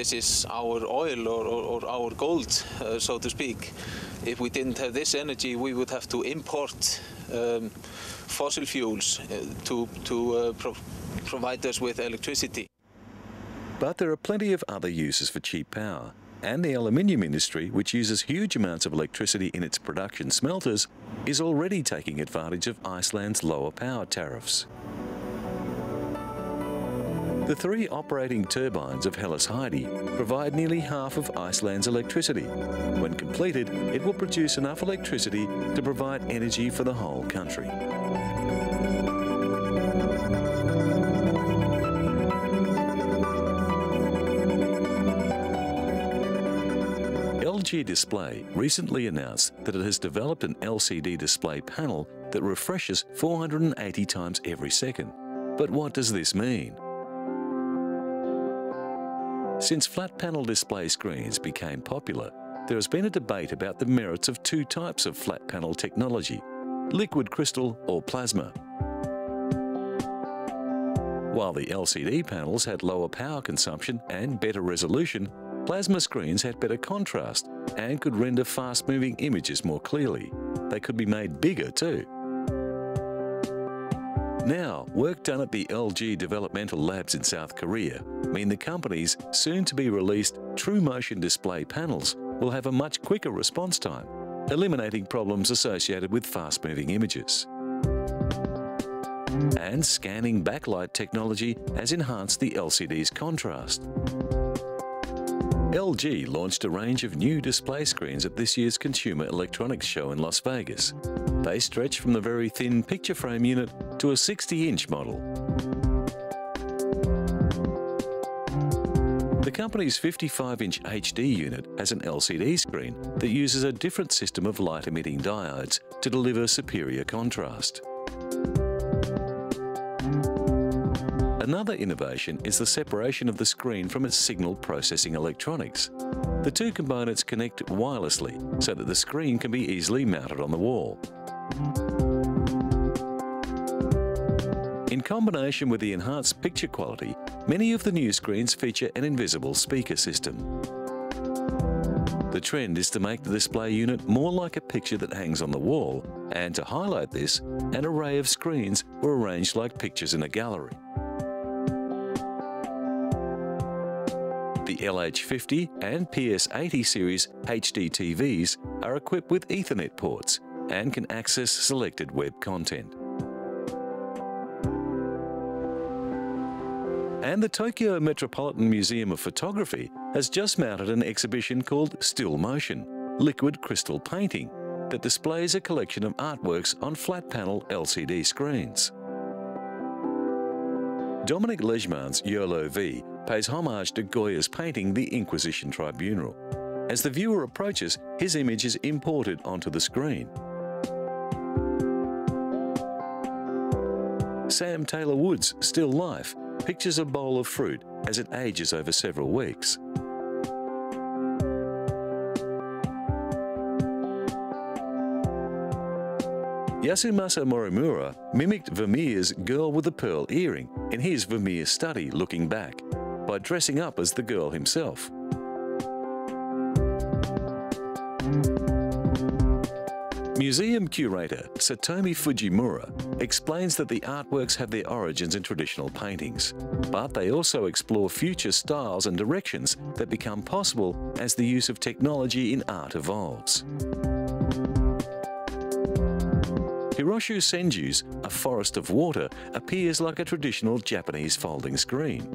This is our oil or our gold, so to speak. If we didn't have this energy, we would have to import fossil fuels to provide us with electricity. But there are plenty of other uses for cheap power, and the aluminium industry, which uses huge amounts of electricity in its production smelters, is already taking advantage of Iceland's lower power tariffs. The 3 operating turbines of Hellas Heidi provide nearly half of Iceland's electricity. When completed, it will produce enough electricity to provide energy for the whole country. LG Display recently announced that it has developed an LCD display panel that refreshes 480 times every second. But what does this mean? Since flat panel display screens became popular, there has been a debate about the merits of 2 types of flat panel technology, liquid crystal or plasma. While the LCD panels had lower power consumption and better resolution, plasma screens had better contrast and could render fast-moving images more clearly. They could be made bigger too. Now, work done at the LG developmental labs in South Korea mean the company's soon-to-be-released True Motion display panels will have a much quicker response time, eliminating problems associated with fast-moving images. And scanning backlight technology has enhanced the LCD's contrast. LG launched a range of new display screens at this year's Consumer Electronics Show in Las Vegas. They stretch from the very thin picture frame unit to a 60-inch model. The company's 55-inch HD unit has an LCD screen that uses a different system of light-emitting diodes to deliver superior contrast. Another innovation is the separation of the screen from its signal processing electronics. The 2 components connect wirelessly so that the screen can be easily mounted on the wall. In combination with the enhanced picture quality, many of the new screens feature an invisible speaker system. The trend is to make the display unit more like a picture that hangs on the wall, and to highlight this, an array of screens were arranged like pictures in a gallery. The LH50 and PS80 series HD TVs are equipped with Ethernet ports and can access selected web content. And the Tokyo Metropolitan Museum of Photography has just mounted an exhibition called Still Motion, Liquid Crystal Painting, that displays a collection of artworks on flat-panel LCD screens. Dominic Leishman's YOLO V pays homage to Goya's painting The Inquisition Tribunal. As the viewer approaches, his image is imported onto the screen. Sam Taylor Wood's Still Life pictures a bowl of fruit as it ages over several weeks. Yasumasa Morimura mimicked Vermeer's Girl with a Pearl Earring in his Vermeer study Looking Back by dressing up as the girl himself. Museum curator Satomi Fujimura explains that the artworks have their origins in traditional paintings, but they also explore future styles and directions that become possible as the use of technology in art evolves. Hiroshu Senju's A Forest of Water appears like a traditional Japanese folding screen.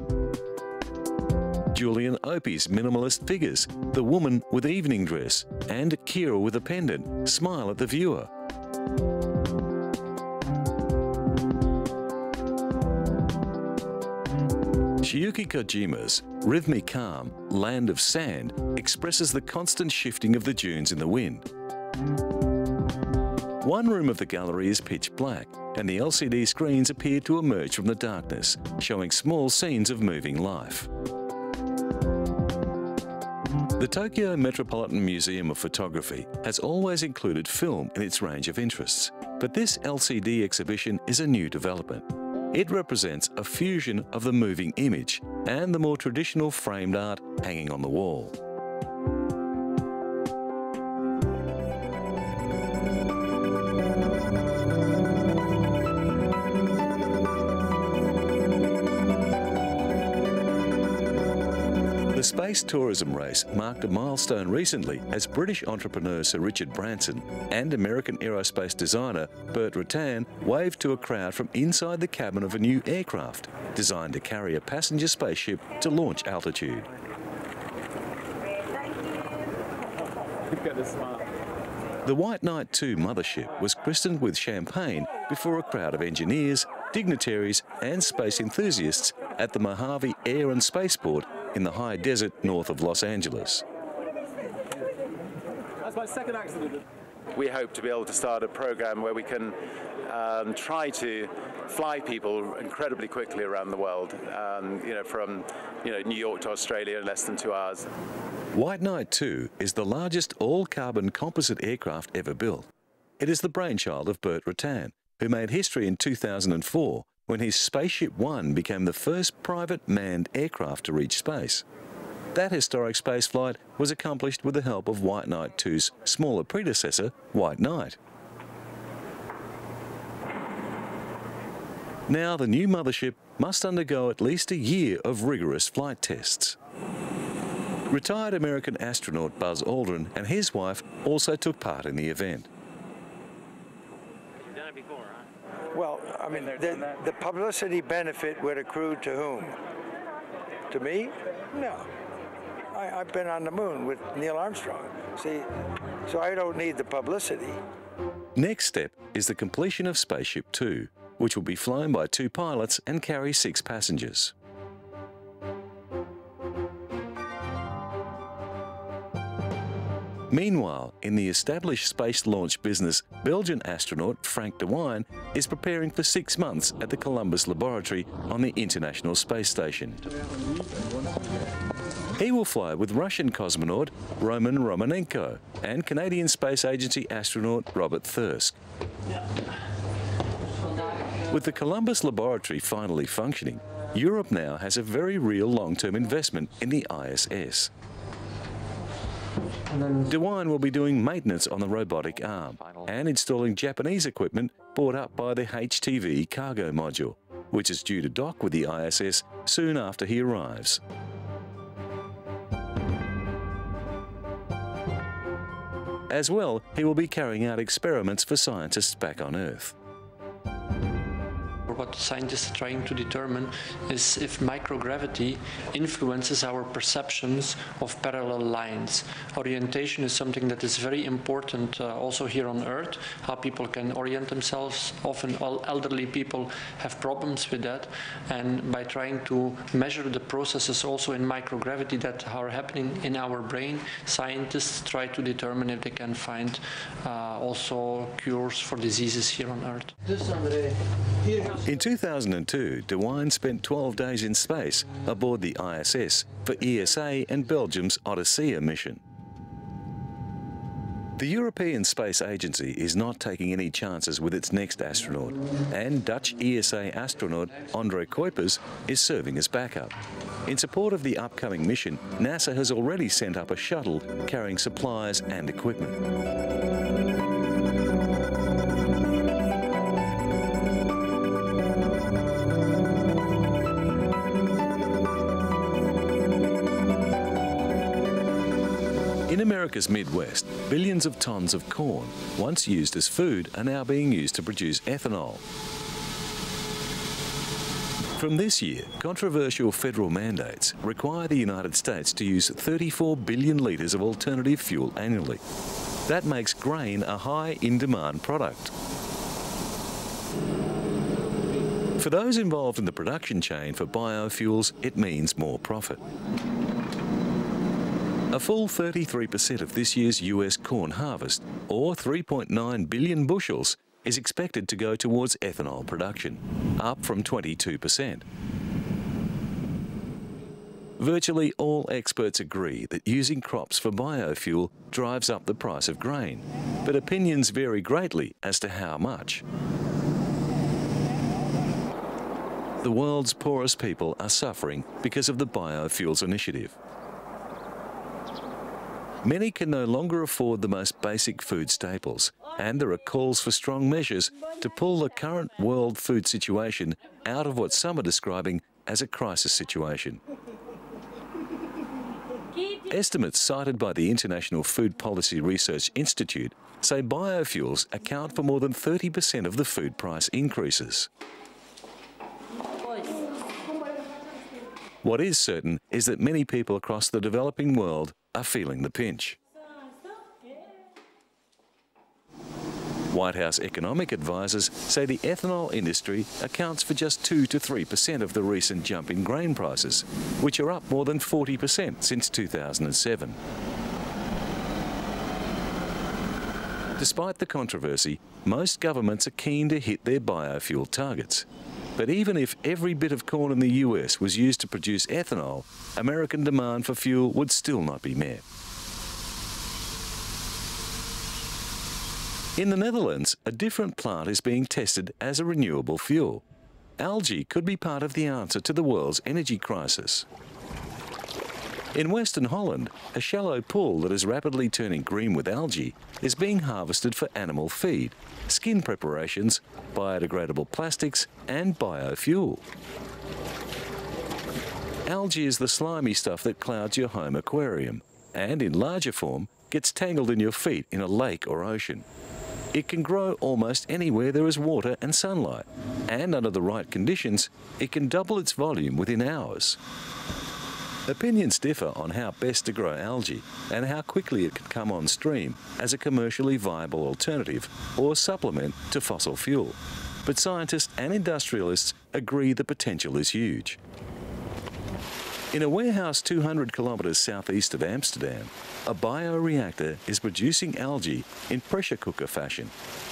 Julian Opie's minimalist figures, the woman with evening dress and Kira with a pendant, smile at the viewer. Shiyuki Kojima's rhythmic calm, Land of Sand expresses the constant shifting of the dunes in the wind. One room of the gallery is pitch black, and the LCD screens appear to emerge from the darkness, showing small scenes of moving life. The Tokyo Metropolitan Museum of Photography has always included film in its range of interests, but this LCD exhibition is a new development. It represents a fusion of the moving image and the more traditional framed art hanging on the wall. The space tourism race marked a milestone recently as British entrepreneur Sir Richard Branson and American aerospace designer Burt Rutan waved to a crowd from inside the cabin of a new aircraft designed to carry a passenger spaceship to launch altitude. The White Knight 2 mothership was christened with champagne before a crowd of engineers, dignitaries and space enthusiasts at the Mojave Air and Spaceport in the high desert north of Los Angeles. That's my second accident. We hope to be able to start a program where we can try to fly people incredibly quickly around the world, from New York to Australia in less than 2 hours. White Knight 2 is the largest all-carbon composite aircraft ever built. It is the brainchild of Burt Rutan, who made history in 2004 when his Spaceship One became the first private manned aircraft to reach space. That historic spaceflight was accomplished with the help of White Knight 2's smaller predecessor, White Knight. Now the new mothership must undergo at least a year of rigorous flight tests. Retired American astronaut Buzz Aldrin and his wife also took part in the event. Well, I mean, the publicity benefit would accrue to whom? To me? No. I've been on the moon with Neil Armstrong, see, so I don't need the publicity. Next step is the completion of Spaceship 2, which will be flown by 2 pilots and carry 6 passengers. Meanwhile, in the established space launch business, Belgian astronaut Frank de Wijn is preparing for 6 months at the Columbus Laboratory on the International Space Station. He will fly with Russian cosmonaut Roman Romanenko and Canadian Space Agency astronaut Robert Thirsk. With the Columbus Laboratory finally functioning, Europe now has a very real long-term investment in the ISS. De Wijn will be doing maintenance on the robotic arm and installing Japanese equipment brought up by the HTV cargo module, which is due to dock with the ISS soon after he arrives. As well, he will be carrying out experiments for scientists back on Earth. What scientists are trying to determine is if microgravity influences our perceptions of parallel lines. Orientation is something that is very important also here on Earth, how people can orient themselves. Often all elderly people have problems with that, and by trying to measure the processes also in microgravity that are happening in our brain, scientists try to determine if they can find also cures for diseases here on Earth. In 2002, De Wijn spent 12 days in space aboard the ISS for ESA and Belgium's Odyssea mission. The European Space Agency is not taking any chances with its next astronaut, and Dutch ESA astronaut André Kuipers is serving as backup. In support of the upcoming mission, NASA has already sent up a shuttle carrying supplies and equipment. In America's Midwest, billions of tons of corn, once used as food, are now being used to produce ethanol. From this year, controversial federal mandates require the United States to use 34 billion litres of alternative fuel annually. That makes grain a high in-demand product. For those involved in the production chain for biofuels, it means more profit. A full 33% of this year's US corn harvest, or 3.9 billion bushels, is expected to go towards ethanol production, up from 22%. Virtually all experts agree that using crops for biofuel drives up the price of grain, but opinions vary greatly as to how much. the world's poorest people are suffering because of the biofuels initiative. Many can no longer afford the most basic food staples, and there are calls for strong measures to pull the current world food situation out of what some are describing as a crisis situation. Estimates cited by the International Food Policy Research Institute say biofuels account for more than 30% of the food price increases. What is certain is that many people across the developing world are feeling the pinch. White House economic advisors say the ethanol industry accounts for just 2 to 3% of the recent jump in grain prices, which are up more than 40% since 2007. Despite the controversy, most governments are keen to hit their biofuel targets. But even if every bit of corn in the US was used to produce ethanol, American demand for fuel would still not be met. In the Netherlands, a different plant is being tested as a renewable fuel. Algae could be part of the answer to the world's energy crisis. In Western Holland, a shallow pool that is rapidly turning green with algae is being harvested for animal feed, skin preparations, biodegradable plastics and biofuel. Algae is the slimy stuff that clouds your home aquarium and, in larger form, gets tangled in your feet in a lake or ocean. It can grow almost anywhere there is water and sunlight, and under the right conditions, it can double its volume within hours. Opinions differ on how best to grow algae and how quickly it can come on stream as a commercially viable alternative or supplement to fossil fuel. But scientists and industrialists agree the potential is huge. In a warehouse 200 kilometres southeast of Amsterdam, a bioreactor is producing algae in pressure cooker fashion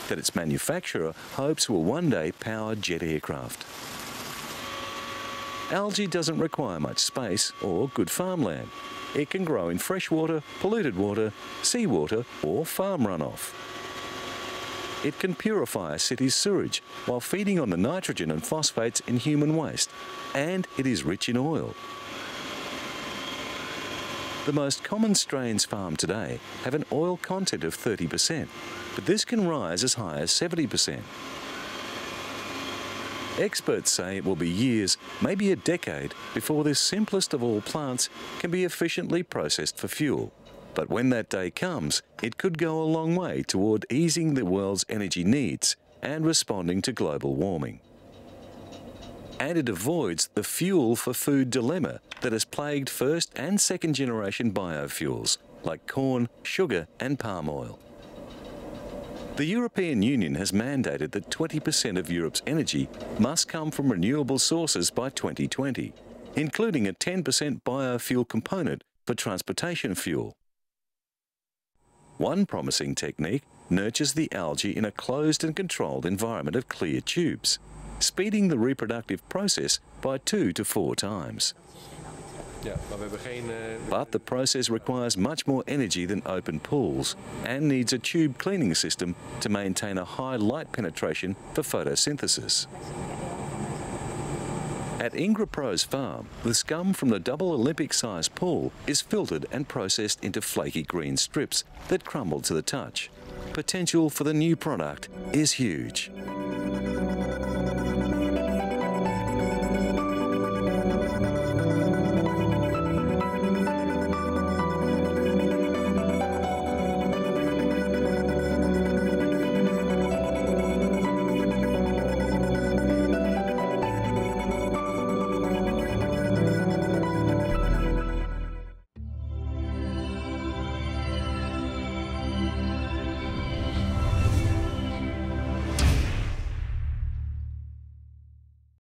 that its manufacturer hopes will one day power jet aircraft. Algae doesn't require much space or good farmland. It can grow in freshwater, polluted water, seawater or farm runoff. It can purify a city's sewage while feeding on the nitrogen and phosphates in human waste, and it is rich in oil. The most common strains farmed today have an oil content of 30%, but this can rise as high as 70%. Experts say it will be years, maybe a decade, before this simplest of all plants can be efficiently processed for fuel. But when that day comes, it could go a long way toward easing the world's energy needs and responding to global warming. And it avoids the fuel for food dilemma that has plagued first and second generation biofuels like corn, sugar and palm oil. The European Union has mandated that 20% of Europe's energy must come from renewable sources by 2020, including a 10% biofuel component for transportation fuel. One promising technique nurtures the algae in a closed and controlled environment of clear tubes, speeding the reproductive process by 2 to 4 times. But the process requires much more energy than open pools and needs a tube cleaning system to maintain a high light penetration for photosynthesis. At Ingrapro's farm, the scum from the double Olympic-sized pool is filtered and processed into flaky green strips that crumble to the touch. Potential for the new product is huge.